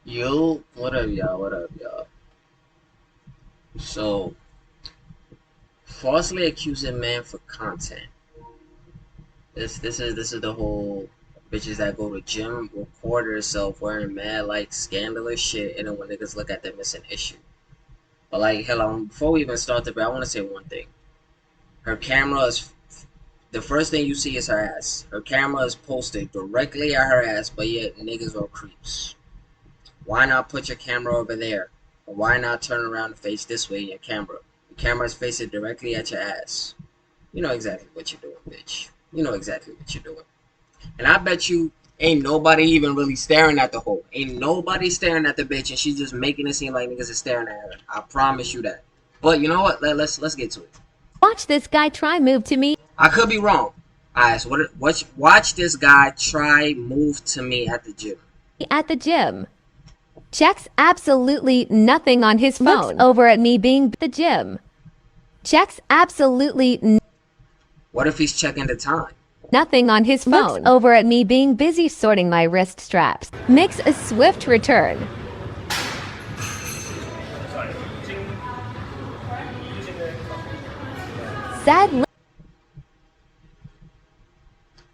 Yo, what up, y'all? What up, y'all? So, falsely accusing man for content. This is the whole bitches that go to gym record herself wearing mad like scandalous shit, and then when niggas look at them, it's an issue. But like, hell, before we even start the bit, I want to say one thing. Her camera is the first thing you see is her ass. Her camera is posted directly at her ass, but yet niggas are creeps. Why not put your camera over there? Or why not turn around and face this way in your camera? The camera's facing directly at your ass. You know exactly what you're doing, bitch. You know exactly what you're doing. And I bet you ain't nobody even really staring at the hole. Ain't nobody staring at the bitch, and she's just making it seem like niggas is staring at her. I promise you that. But you know what? Let's get to it. Watch this guy try move to me. I could be wrong. Alright, so watch this guy try move to me at the gym. At the gym. Checks absolutely nothing on his phone. Looks over at me being the gym. Checks absolutely What if he's checking the time? nothing on his phone. Looks over at me being busy sorting my wrist straps. Makes a swift return. Sad.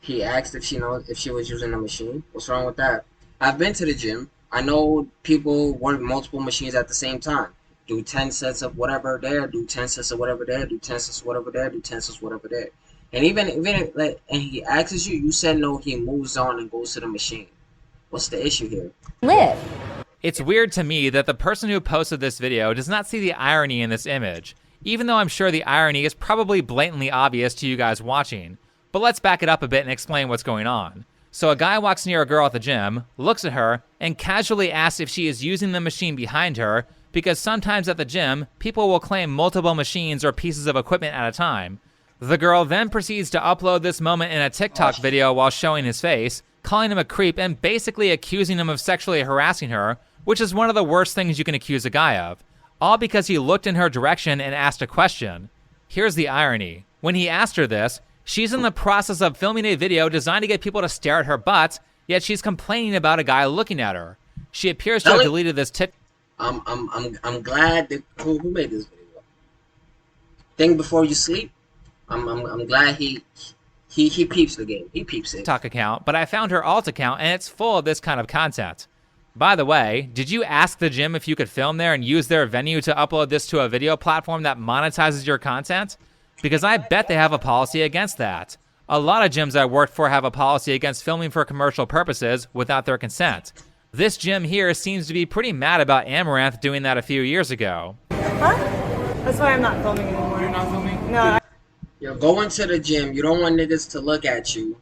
He asked if she was using the machine. What's wrong with that? I've been to the gym. I know people work multiple machines at the same time. Do 10 sets of whatever there, do 10 sets of whatever there, do 10 sets of whatever there, do 10 sets of whatever there. And even like, and he asks you, you said no, he moves on and goes to the machine. What's the issue here? Live. It's weird to me that the person who posted this video does not see the irony in this image, even though I'm sure the irony is probably blatantly obvious to you guys watching. But let's back it up a bit and explain what's going on. So a guy walks near a girl at the gym, looks at her, and casually asks if she is using the machine behind her, because sometimes at the gym, people will claim multiple machines or pieces of equipment at a time. The girl then proceeds to upload this moment in a TikTok video while showing his face, calling him a creep and basically accusing him of sexually harassing her, which is one of the worst things you can accuse a guy of. All because he looked in her direction and asked a question. Here's the irony. When he asked her this, she's in the process of filming a video designed to get people to stare at her butt, yet she's complaining about a guy looking at her. She appears to have deleted this tip. I'm glad that who made this video. Think before you sleep. I'm glad he peeps the game. He peeps it. TikTok account, but I found her alt account and it's full of this kind of content. By the way, did you ask the gym if you could film there and use their venue to upload this to a video platform that monetizes your content? Because I bet they have a policy against that. A lot of gyms I worked for have a policy against filming for commercial purposes without their consent. This gym here seems to be pretty mad about Amaranth doing that a few years ago. Huh? That's why I'm not filming anymore. You're not filming? No. You're going to the gym. You don't want niggas to look at you,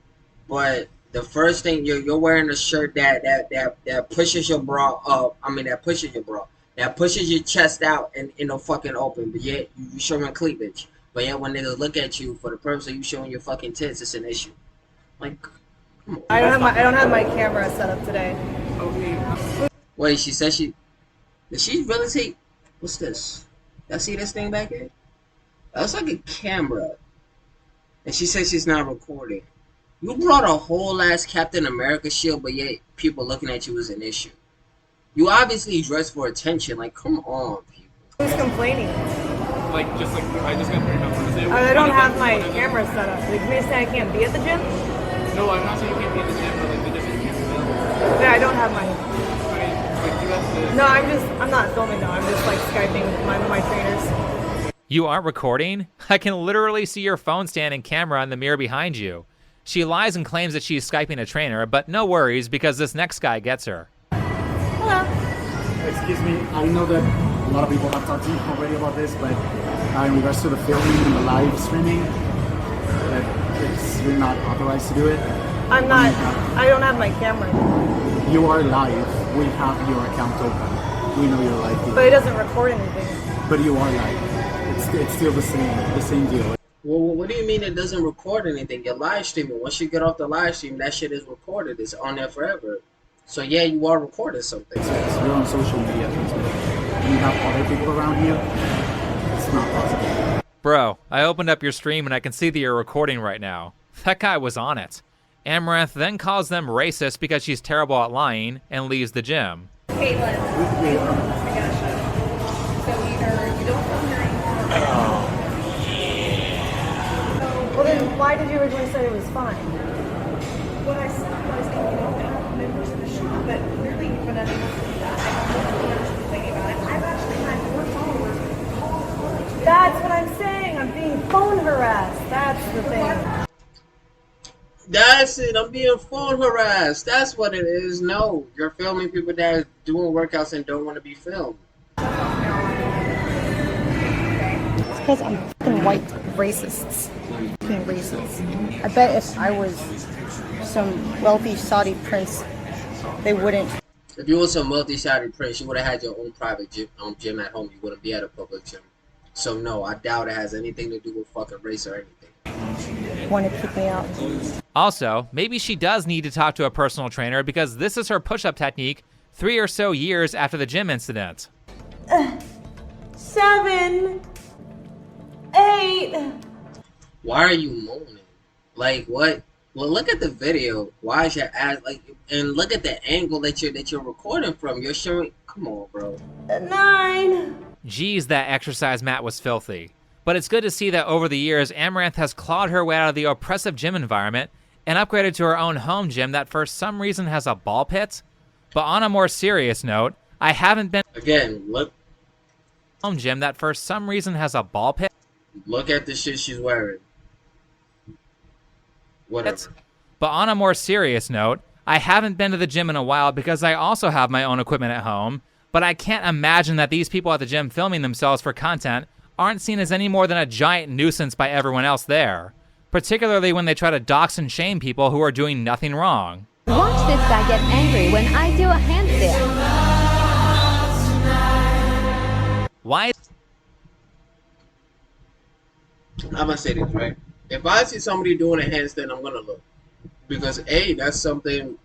but the first thing you're wearing a shirt that pushes your bra up. I mean that pushes your chest out and in the fucking open. But yet you showing cleavage. But yet when niggas look at you for the purpose of you showing your fucking tits, it's an issue. Like, come on. I don't have my camera set up today. Okay. Wait, she said did she really take, what's this? Y'all see this thing back here? That's like a camera. And she said she's not recording. You brought a whole ass Captain America shield, but yet people looking at you is an issue. You obviously dress for attention. Like, come on, people. Who's complaining? Like, I just got pretty much. I don't have my camera set up. Like, you may say I can't be at the gym? No, I'm not saying you can't be at the gym, but like, the difference you can't film. Yeah, I don't have my... Like, you have to... No, I'm not filming though. I'm just like Skyping my trainers. You aren't recording? I can literally see your phone stand and camera in the mirror behind you. She lies and claims that she's Skyping a trainer, but no worries because this next guy gets her. Hello. Excuse me, I know that a lot of people have talked to you already about this, but in regards to the filming and the live streaming, you're not authorized to do it. I'm not. I don't have my camera. You are live. We have your account open. We know you're live. But it doesn't record anything. But you are live. It's still the same deal. Well, what do you mean it doesn't record anything? You're live streaming. Once you get off the live stream, that shit is recorded. It's on there forever. So yeah, you are recording something. You're on social media. You have other people around you. It's not possible. Bro, I opened up your stream and I can see that you're recording right now. That guy was on it. Amaranth then calls them racist because she's terrible at lying and leaves the gym. Caitlin. I gotcha. So either you don't film here anymore. Well, then why did you originally say it was fine? What I said was if you don't have members in the shop, but clearly you've been unable to do that. I don't know what you're thinking about it. I've actually had more followers call her. That's what I'm saying. I'm being phone harassed. That's the thing. That's it. I'm being phone harassed. That's what it is. No, you're filming people that are doing workouts and don't want to be filmed. It's because I'm fucking white racists. Being racist. I bet if I was some wealthy Saudi prince, they wouldn't. If you were some wealthy Saudi prince, you would have had your own private gym at home. You wouldn't be at a public gym. So no, I doubt it has anything to do with fucking race or anything. Want to kick me out. Also, maybe she does need to talk to a personal trainer because this is her push-up technique 3 or so years after the gym incident. 7, 8. Why are you moaning? Like what? Well, look at the video. Why is your ass like? And look at the angle that you're recording from. You're showing. Come on, bro. 9. Geez, that exercise mat was filthy. But it's good to see that over the years, Amaranth has clawed her way out of the oppressive gym environment and upgraded to her own home gym that for some reason has a ball pit. But on a more serious note, I haven't been Again, look home gym that for some reason has a ball pit. look at the shit she's wearing. Whatever. But on a more serious note, I haven't been to the gym in a while because I also have my own equipment at home, but I can't imagine that these people at the gym filming themselves for content aren't seen as any more than a giant nuisance by everyone else there, particularly when they try to dox and shame people who are doing nothing wrong. Watch this guy get angry when I do a handstand. Why? I'm gonna say this, right? If I see somebody doing a handstand, I'm gonna look. Because A, that's something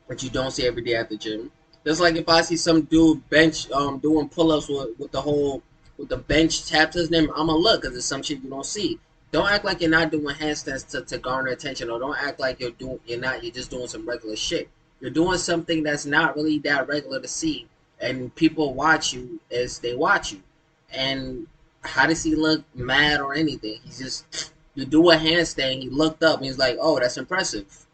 that you don't see every day at the gym. Just like if I see some dude bench doing pull-ups with the bench tapped to his name, I'm gonna look because it's some shit you don't see. Don't act like you're not doing handstands to garner attention, or don't act like you're just doing some regular shit. You're doing something that's not really that regular to see, and people watch you as they watch you. And how does he look mad or anything? He's just, you do a handstand, he looked up and he's like, oh, that's impressive.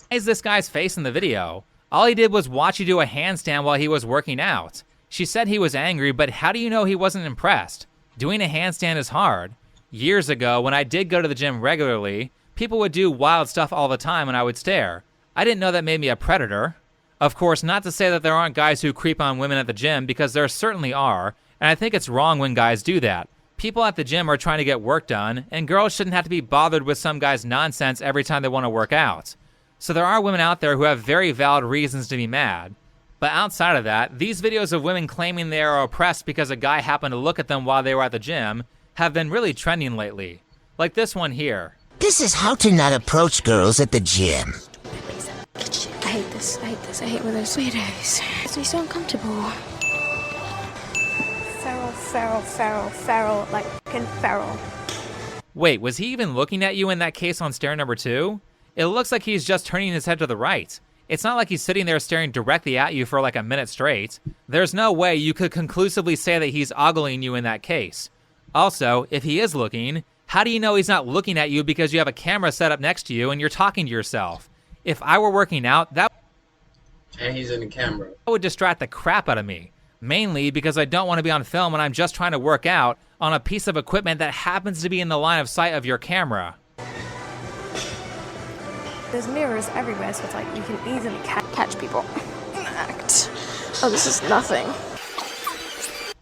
Why is this guy's face in the video? All he did was watch you do a handstand while he was working out. She said he was angry, but how do you know he wasn't impressed? Doing a handstand is hard. Years ago, when I did go to the gym regularly, people would do wild stuff all the time and I would stare. I didn't know that made me a predator. Of course, not to say that there aren't guys who creep on women at the gym, because there certainly are, and I think it's wrong when guys do that. People at the gym are trying to get work done, and girls shouldn't have to be bothered with some guy's nonsense every time they want to work out. So there are women out there who have very valid reasons to be mad. But outside of that, these videos of women claiming they are oppressed because a guy happened to look at them while they were at the gym have been really trending lately. Like this one here. This is how to not approach girls at the gym. I hate this. I hate this. I hate when there's weirdos. It's me so uncomfortable. Feral, like fucking feral. Wait, was he even looking at you in that case on stare number 2? It looks like he's just turning his head to the right. It's not like he's sitting there staring directly at you for like a minute straight. There's no way you could conclusively say that he's ogling you in that case. Also, if he is looking, how do you know he's not looking at you because you have a camera set up next to you and you're talking to yourself? If I were working out, that And he's in the camera. would distract the crap out of me. Mainly because I don't want to be on film when I'm just trying to work out on a piece of equipment that happens to be in the line of sight of your camera. There's mirrors everywhere, so it's like you can easily catch people. Act. Oh, this is nothing.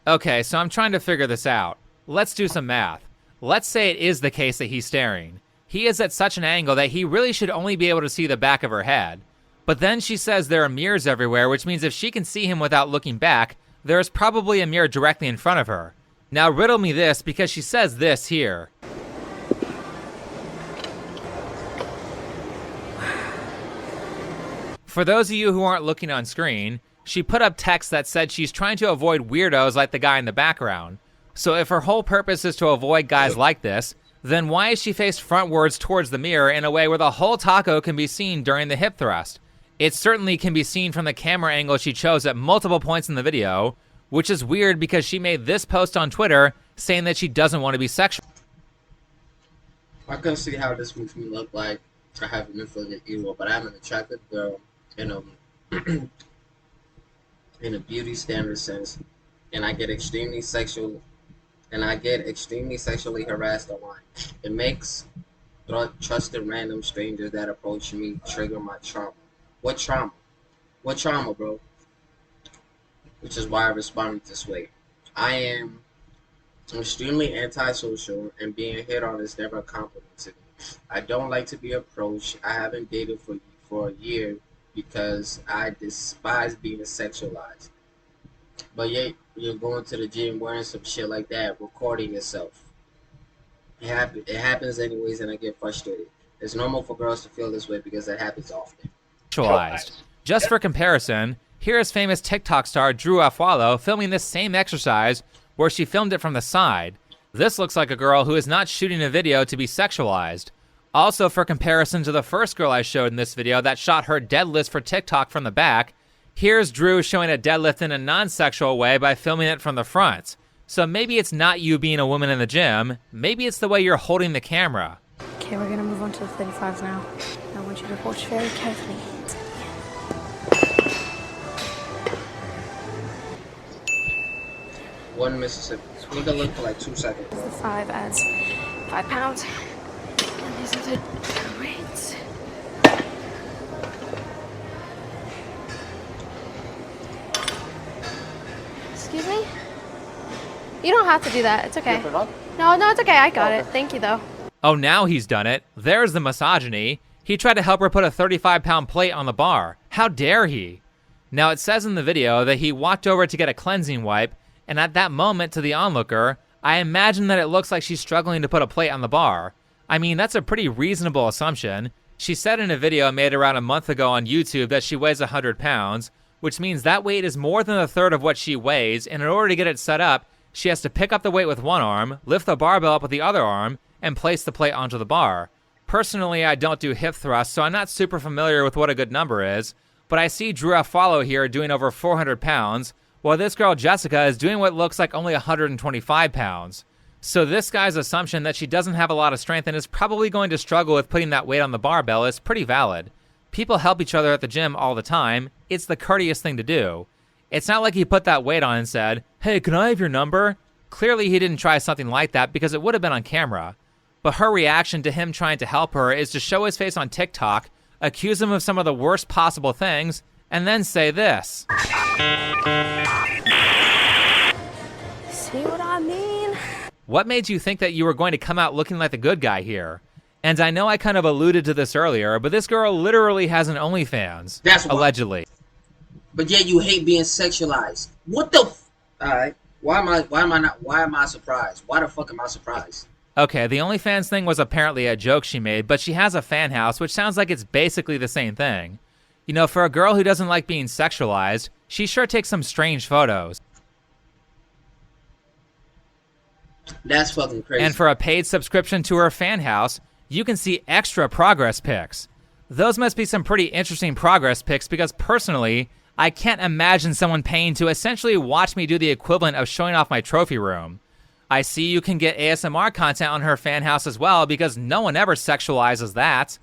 Okay, so I'm trying to figure this out. Let's do some math. Let's say it is the case that he's staring. He is at such an angle that he really should only be able to see the back of her head. But then she says there are mirrors everywhere, which means if she can see him without looking back, there is probably a mirror directly in front of her. Now riddle me this, because she says this here. For those of you who aren't looking on screen, she put up text that said she's trying to avoid weirdos like the guy in the background. So if her whole purpose is to avoid guys like this, then why is she faced frontwards towards the mirror in a way where the whole taco can be seen during the hip thrust? It certainly can be seen from the camera angle she chose at multiple points in the video, which is weird because she made this post on Twitter saying that she doesn't want to be sexual. I couldn't see how this makes me look like I have an inflated ego, but I'm an attractive girl in a in a beauty standard sense, and I get extremely sexually harassed online. It makes trusted random strangers that approach me trigger my trauma. What trauma? What trauma, bro? Which is why I responded this way. I am extremely antisocial, and being hit on is never a compliment to me. I don't like to be approached. I haven't dated for a year because I despise being sexualized. But yet you're going to the gym wearing some shit like that, recording yourself. It happens anyways, and I get frustrated. It's normal for girls to feel this way because it happens often. Just for comparison, here is famous TikTok star Drew Afualo filming this same exercise where she filmed it from the side. This looks like a girl who is not shooting a video to be sexualized. Also, for comparison to the first girl I showed in this video that shot her deadlift for TikTok from the back, here's Drew showing a deadlift in a non-sexual way by filming it from the front. So maybe it's not you being a woman in the gym, maybe it's the way you're holding the camera. Okay, we're gonna move on to the 35s now. I want you to watch very carefully. One Mississippi. Need to look for like 2 seconds. The 5 adds 5 pounds. And these are the weights. Excuse me? You don't have to do that. It's okay. No, it's okay. I got it. Thank you, though. Oh, now he's done it. There's the misogyny. He tried to help her put a 35-pound plate on the bar. How dare he? Now, it says in the video that he walked over to get a cleansing wipe, and at that moment, to the onlooker, I imagine that it looks like she's struggling to put a plate on the bar. I mean, that's a pretty reasonable assumption. She said in a video made around a month ago on YouTube that she weighs 100 pounds, which means that weight is more than a third of what she weighs, and in order to get it set up, she has to pick up the weight with one arm, lift the barbell up with the other arm, and place the plate onto the bar. Personally, I don't do hip thrusts, so I'm not super familiar with what a good number is, but I see Drew Afualo here doing over 400 pounds, while this girl Jessica is doing what looks like only 125 pounds. So this guy's assumption that she doesn't have a lot of strength and is probably going to struggle with putting that weight on the barbell is pretty valid. People help each other at the gym all the time. It's the courteous thing to do. It's not like he put that weight on and said, "Hey, can I have your number?" Clearly he didn't try something like that because it would have been on camera. But her reaction to him trying to help her is to show his face on TikTok, accuse him of some of the worst possible things, and then say this. See what I mean? What made you think that you were going to come out looking like the good guy here? And I know I kind of alluded to this earlier, but this girl literally has an OnlyFans. That's allegedly. But yet you hate being sexualized. What the Alright. Why am I surprised? Why the fuck am I surprised? Okay, the OnlyFans thing was apparently a joke she made, but she has a fan house, which sounds like it's basically the same thing. You know, for a girl who doesn't like being sexualized, she sure takes some strange photos. That's fucking crazy. And for a paid subscription to her fan house, you can see extra progress pics. Those must be some pretty interesting progress pics because personally, I can't imagine someone paying to essentially watch me do the equivalent of showing off my trophy room. I see you can get ASMR content on her fan house as well because no one ever sexualizes that.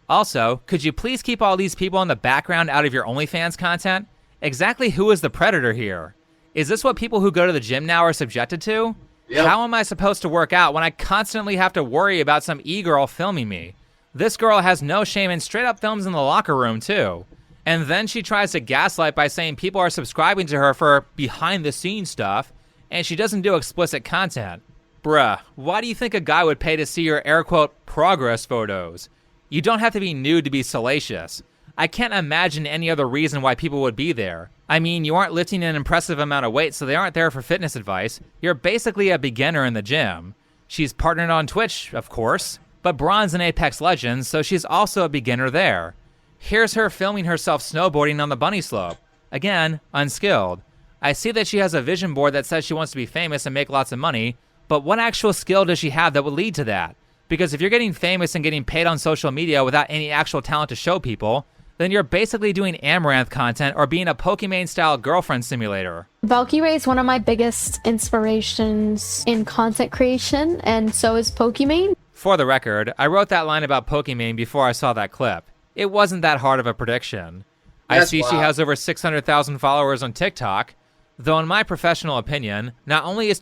Also, could you please keep all these people in the background out of your OnlyFans content? Exactly who is the predator here? Is this what people who go to the gym now are subjected to? Yep. How am I supposed to work out when I constantly have to worry about some e-girl filming me? This girl has no shame and straight up films in the locker room too. And then she tries to gaslight by saying people are subscribing to her for behind the scenes stuff, and she doesn't do explicit content. Bruh, why do you think a guy would pay to see your air quote progress photos? You don't have to be nude to be salacious. I can't imagine any other reason why people would be there. I mean, you aren't lifting an impressive amount of weight, so they aren't there for fitness advice. You're basically a beginner in the gym. She's partnered on Twitch, of course, but bronze in Apex Legends, so she's also a beginner there. Here's her filming herself snowboarding on the bunny slope. Again, unskilled. I see that she has a vision board that says she wants to be famous and make lots of money, but what actual skill does she have that would lead to that? Because if you're getting famous and getting paid on social media without any actual talent to show people, then you're basically doing Amaranth content or being a Pokimane-style girlfriend simulator. Valkyrae is one of my biggest inspirations in content creation, and so is Pokimane. For the record, I wrote that line about Pokimane before I saw that clip. It wasn't that hard of a prediction. I see she has over 600,000 followers on TikTok, though in my professional opinion, not only is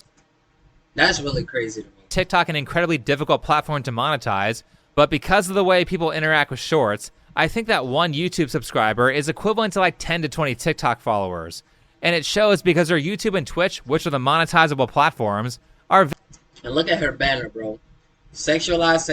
That's really crazy to me. TikTok an incredibly difficult platform to monetize, but because of the way people interact with shorts, I think that one YouTube subscriber is equivalent to like 10 to 20 TikTok followers. And it shows because her YouTube and Twitch, which are the monetizable platforms, are... And look at her banner, bro. Sexualize,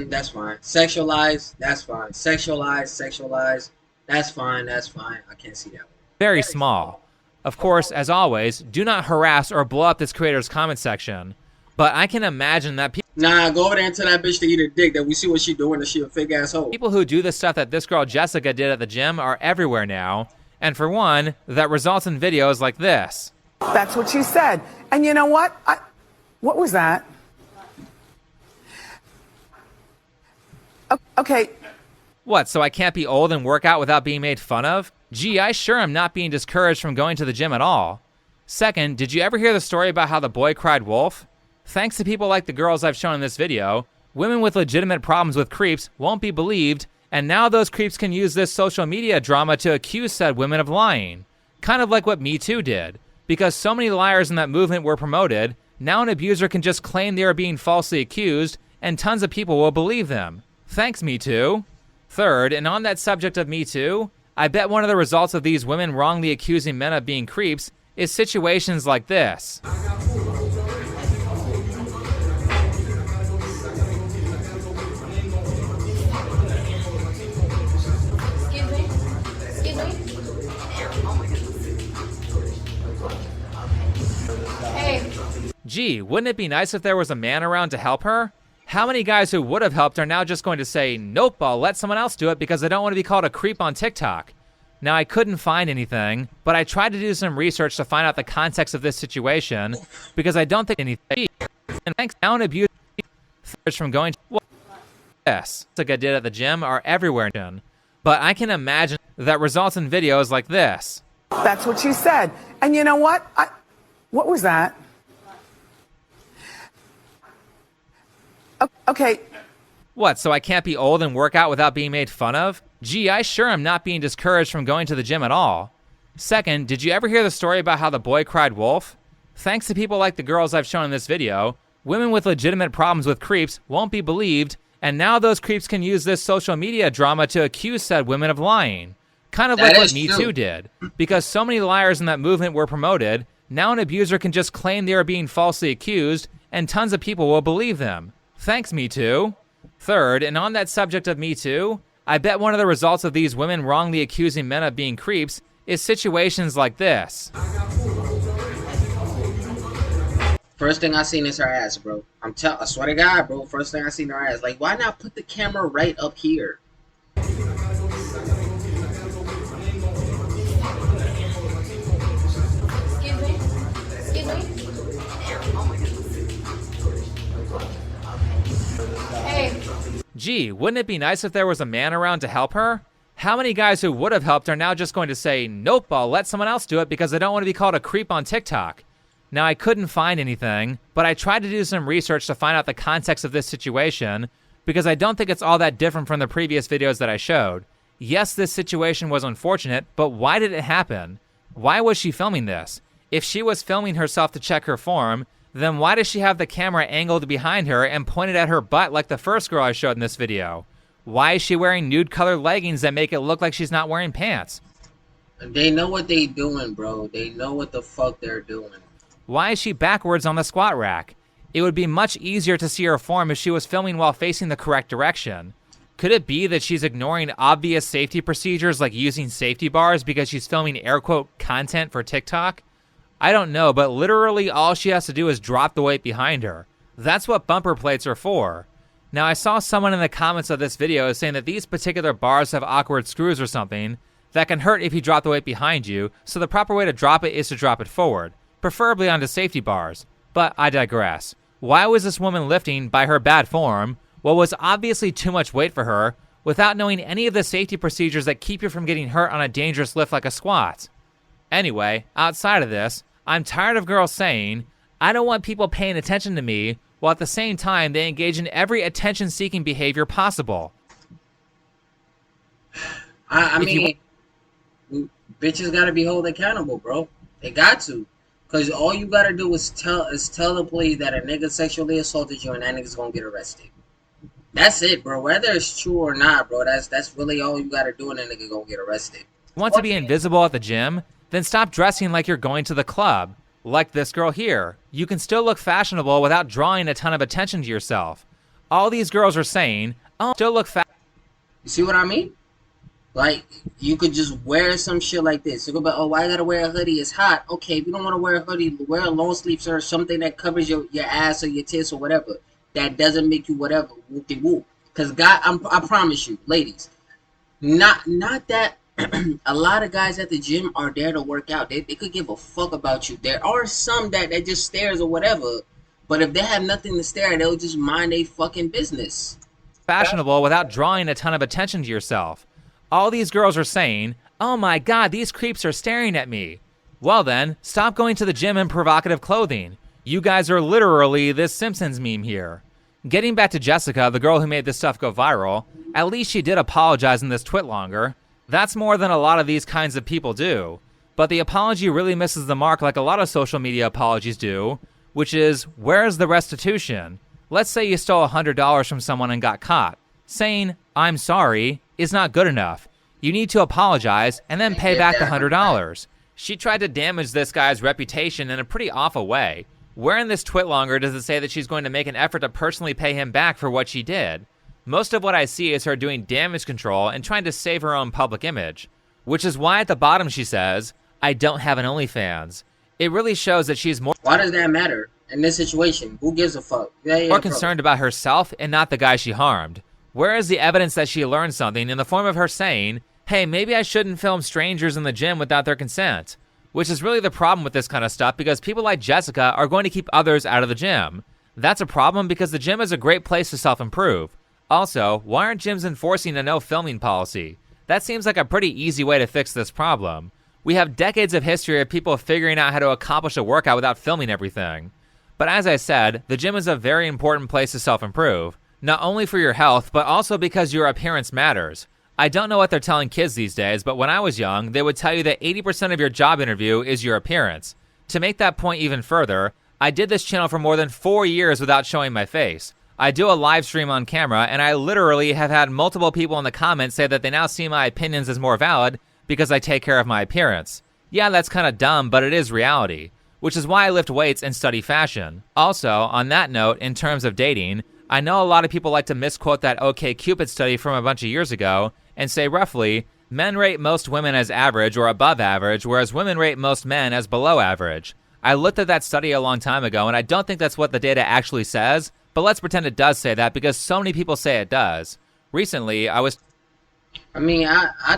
that's fine. Sexualize, that's fine. Sexualize, that's fine, I can't see that one. very small. Of course, as always, do not harass or blow up this creator's comment section. But I can imagine that Nah, go over there and tell that bitch to eat her dick, that we see what she doing, that she a fake asshole. people who do the stuff that this girl Jessica did at the gym are everywhere now. And for one, that results in videos like this. That's what you said. And you know what? What was that? Okay. What, so I can't be old and work out without being made fun of? Gee, I sure am not being discouraged from going to the gym at all. Second, did you ever hear the story about how the boy cried wolf? Thanks to people like the girls I've shown in this video, women with legitimate problems with creeps won't be believed, and now those creeps can use this social media drama to accuse said women of lying. Kind of like what Me Too did. Because so many liars in that movement were promoted, now an abuser can just claim they are being falsely accused, and tons of people will believe them. Thanks, Me Too. Third, and on that subject of Me Too, I bet one of the results of these women wrongly accusing men of being creeps is situations like this. Gee, wouldn't it be nice if there was a man around to help her? How many guys who would have helped are now just going to say, nope, I'll let someone else do it because I don't want to be called a creep on TikTok? Now, I couldn't find anything, but I tried to do some research to find out the context of this situation because I don't think anything. And thanks down abuse from going to yes, like I did at the gym are everywhere. But I can imagine that results in videos like this. That's what you said. And you know what? What was that? Okay. What, so I can't be old and work out without being made fun of? Gee, I sure am not being discouraged from going to the gym at all. Second, did you ever hear the story about how the boy cried wolf? Thanks to people like the girls I've shown in this video, women with legitimate problems with creeps won't be believed, and now those creeps can use this social media drama to accuse said women of lying. Kind of like what Me Too did. Because so many liars in that movement were promoted, now an abuser can just claim they are being falsely accused, and tons of people will believe them. Thanks, Me Too. Third, and on that subject of Me Too, I bet one of the results of these women wrongly accusing men of being creeps is situations like this. First thing I seen is her ass, bro. I swear to God, bro. First thing I seen her ass. Like, why not put the camera right up here? Gee, wouldn't it be nice if there was a man around to help her? How many guys who would have helped are now just going to say, nope, I'll let someone else do it because I don't want to be called a creep on TikTok? Now, I couldn't find anything, but I tried to do some research to find out the context of this situation because I don't think it's all that different from the previous videos that I showed. Yes, this situation was unfortunate, but why did it happen? Why was she filming this? If she was filming herself to check her form, then why does she have the camera angled behind her and pointed at her butt like the first girl I showed in this video? Why is she wearing nude-colored leggings that make it look like she's not wearing pants? They know what they doing, bro. They know what the fuck they're doing. Why is she backwards on the squat rack? It would be much easier to see her form if she was filming while facing the correct direction. Could it be that she's ignoring obvious safety procedures like using safety bars because she's filming air quote content for TikTok? I don't know, but literally all she has to do is drop the weight behind her. That's what bumper plates are for. Now, I saw someone in the comments of this video saying that these particular bars have awkward screws or something that can hurt if you drop the weight behind you, so the proper way to drop it is to drop it forward, preferably onto safety bars. But I digress. Why was this woman lifting by her bad form what was obviously too much weight for her without knowing any of the safety procedures that keep you from getting hurt on a dangerous lift like a squat. Anyway, outside of this, I'm tired of girls saying, I don't want people paying attention to me, while at the same time they engage in every attention-seeking behavior possible. I mean, bitches gotta be held accountable, bro. They got to. Cause all you gotta do is tell the police that a nigga sexually assaulted you and that nigga's gonna get arrested. That's it, bro. Whether it's true or not, bro, that's really all you gotta do and that nigga gonna get arrested. Want to be invisible at the gym? Then stop dressing like you're going to the club. Like this girl here. You can still look fashionable without drawing a ton of attention to yourself. All these girls are saying, oh, still look fashionable. You see what I mean? Like, you could just wear some shit like this. You could be, oh, why I gotta wear a hoodie? It's hot. Okay, if you don't want to wear a hoodie, wear a long sleeve shirt or something that covers your ass or your tits or whatever. That doesn't make you whatever. Whoop-de-whoop. Because God, I promise you, ladies, not that a lot of guys at the gym are there to work out. They could give a fuck about you. There are some that just stares or whatever. But if they have nothing to stare at, they'll just mind their fucking business. Fashionable without drawing a ton of attention to yourself. All these girls are saying, oh my god, these creeps are staring at me. Well then, stop going to the gym in provocative clothing. You guys are literally this Simpsons meme here. Getting back to Jessica, the girl who made this stuff go viral, at least she did apologize in this twit longer. That's more than a lot of these kinds of people do. But the apology really misses the mark like a lot of social media apologies do, which is, where's the restitution? Let's say you stole $100 from someone and got caught. Saying, I'm sorry, is not good enough. You need to apologize and then pay back the $100. She tried to damage this guy's reputation in a pretty awful way. Where in this twit longer does it say that she's going to make an effort to personally pay him back for what she did? Most of what I see is her doing damage control and trying to save her own public image. Which is why at the bottom she says, I don't have an OnlyFans. It really shows that she's more— Why does that matter in this situation? Who gives a fuck? more concerned about herself and not the guy she harmed. Where is the evidence that she learned something in the form of her saying, hey, maybe I shouldn't film strangers in the gym without their consent? Which is really the problem with this kind of stuff because people like Jessica are going to keep others out of the gym. That's a problem because the gym is a great place to self-improve. Also, why aren't gyms enforcing a no filming policy? That seems like a pretty easy way to fix this problem. We have decades of history of people figuring out how to accomplish a workout without filming everything. But as I said, the gym is a very important place to self-improve. Not only for your health, but also because your appearance matters. I don't know what they're telling kids these days, but when I was young, they would tell you that 80% of your job interview is your appearance. To make that point even further, I did this channel for more than 4 years without showing my face. I do a live stream on camera, and I literally have had multiple people in the comments say that they now see my opinions as more valid because I take care of my appearance. Yeah, that's kind of dumb, but it is reality, which is why I lift weights and study fashion. Also, on that note, in terms of dating, I know a lot of people like to misquote that OkCupid study from a bunch of years ago and say roughly, men rate most women as average or above average, whereas women rate most men as below average. I looked at that study a long time ago, and I don't think that's what the data actually says, but let's pretend it does say that because so many people say it does. Recently, I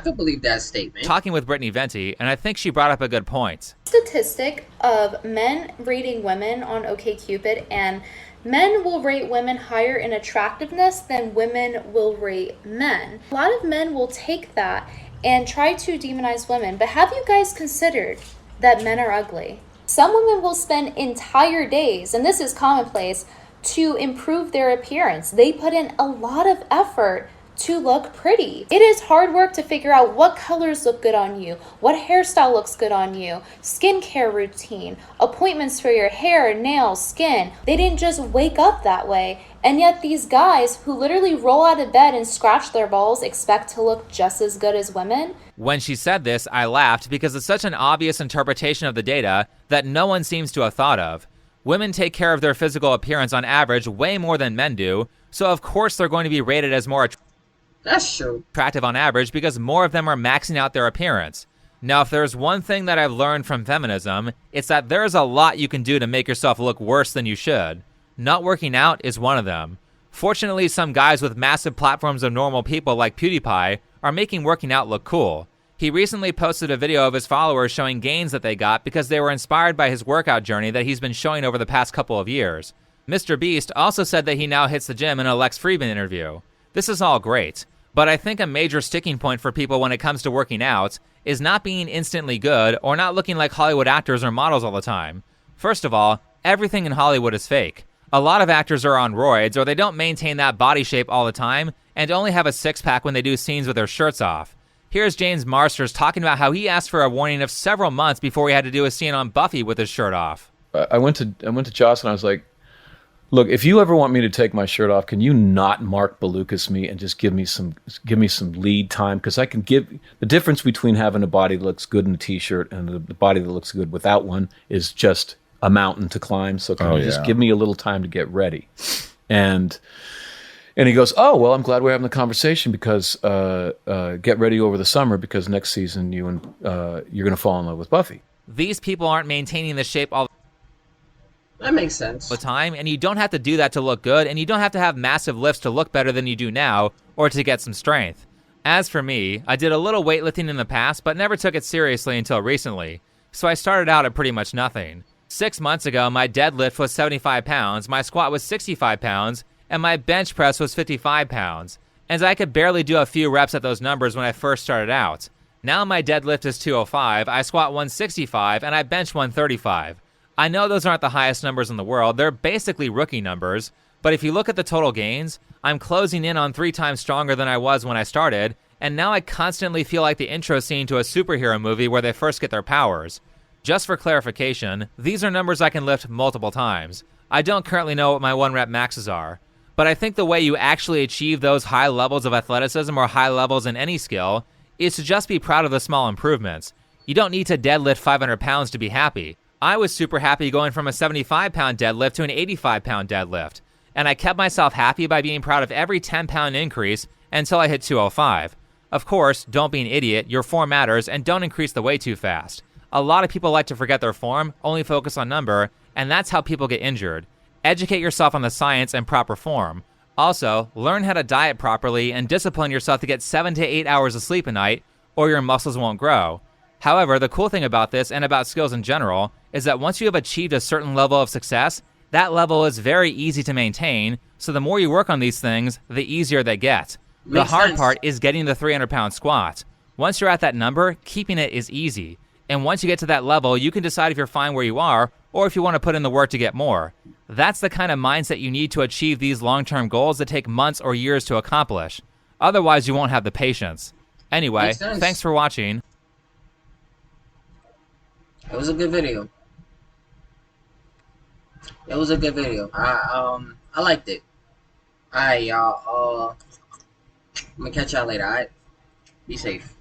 could believe that statement. Talking with Brittany Venti, and I think she brought up a good point. Statistic of men rating women on OkCupid, and men will rate women higher in attractiveness than women will rate men. A lot of men will take that and try to demonize women, but have you guys considered that men are ugly? Some women will spend entire days, and this is commonplace, to improve their appearance. They put in a lot of effort to look pretty. It is hard work to figure out what colors look good on you, what hairstyle looks good on you, skincare routine, appointments for your hair, nails, skin. They didn't just wake up that way. And yet these guys who literally roll out of bed and scratch their balls expect to look just as good as women. When she said this, I laughed because it's such an obvious interpretation of the data that no one seems to have thought of. Women take care of their physical appearance on average way more than men do, so of course they're going to be rated as more That's true. attractive on average because more of them are maxing out their appearance. Now, if there's one thing that I've learned from feminism, it's that there's a lot you can do to make yourself look worse than you should. Not working out is one of them. Fortunately, some guys with massive platforms of normal people like PewDiePie are making working out look cool. He recently posted a video of his followers showing gains that they got because they were inspired by his workout journey that he's been showing over the past couple of years. Mr. Beast also said that he now hits the gym in a Lex Friedman interview. This is all great. But I think a major sticking point for people when it comes to working out is not being instantly good or not looking like Hollywood actors or models all the time. First of all, everything in Hollywood is fake. A lot of actors are on roids or they don't maintain that body shape all the time and only have a six-pack when they do scenes with their shirts off. Here's James Marsters talking about how he asked for a warning of several months before he had to do a scene on Buffy with his shirt off. I went to Joss and I was like, look, if you ever want me to take my shirt off, can you not Mark Balukas me and just give me some lead time? Because I can give the difference between having a body that looks good in a t-shirt and the body that looks good without one is just a mountain to climb. So can you just give me a little time to get ready? And he goes, oh, well, I'm glad we're having the conversation because get ready over the summer because next season you're going to fall in love with Buffy. These people aren't maintaining the shape all That makes sense. the time, and you don't have to do that to look good, and you don't have to have massive lifts to look better than you do now or to get some strength. As for me, I did a little weightlifting in the past, but never took it seriously until recently, so I started out at pretty much nothing. 6 months ago, my deadlift was 75 pounds, my squat was 65 pounds, and my bench press was 55 pounds, and I could barely do a few reps at those numbers when I first started out. Now my deadlift is 205, I squat 165, and I bench 135. I know those aren't the highest numbers in the world, they're basically rookie numbers, but if you look at the total gains, I'm closing in on 3 times stronger than I was when I started, and now I constantly feel like the intro scene to a superhero movie where they first get their powers. Just for clarification, these are numbers I can lift multiple times. I don't currently know what my 1-rep maxes are, but I think the way you actually achieve those high levels of athleticism or high levels in any skill is to just be proud of the small improvements. You don't need to deadlift 500 pounds to be happy. I was super happy going from a 75-pound deadlift to an 85-pound deadlift, and I kept myself happy by being proud of every 10-pound increase until I hit 205. Of course, don't be an idiot, your form matters, and don't increase the weight too fast. A lot of people like to forget their form, only focus on number, and that's how people get injured. Educate yourself on the science and proper form. Also, learn how to diet properly and discipline yourself to get 7 to 8 hours of sleep a night, or your muscles won't grow. However, the cool thing about this and about skills in general is that once you have achieved a certain level of success, that level is very easy to maintain, so the more you work on these things, the easier they get. The hard part is getting the 300-pound squat. Once you're at that number, keeping it is easy. And once you get to that level, you can decide if you're fine where you are or if you want to put in the work to get more. That's the kind of mindset you need to achieve these long-term goals that take months or years to accomplish. Otherwise, you won't have the patience. Anyway, thanks for watching. It was a good video. It was a good video. I liked it. Alright, y'all. I'm gonna catch y'all later, alright? Be safe.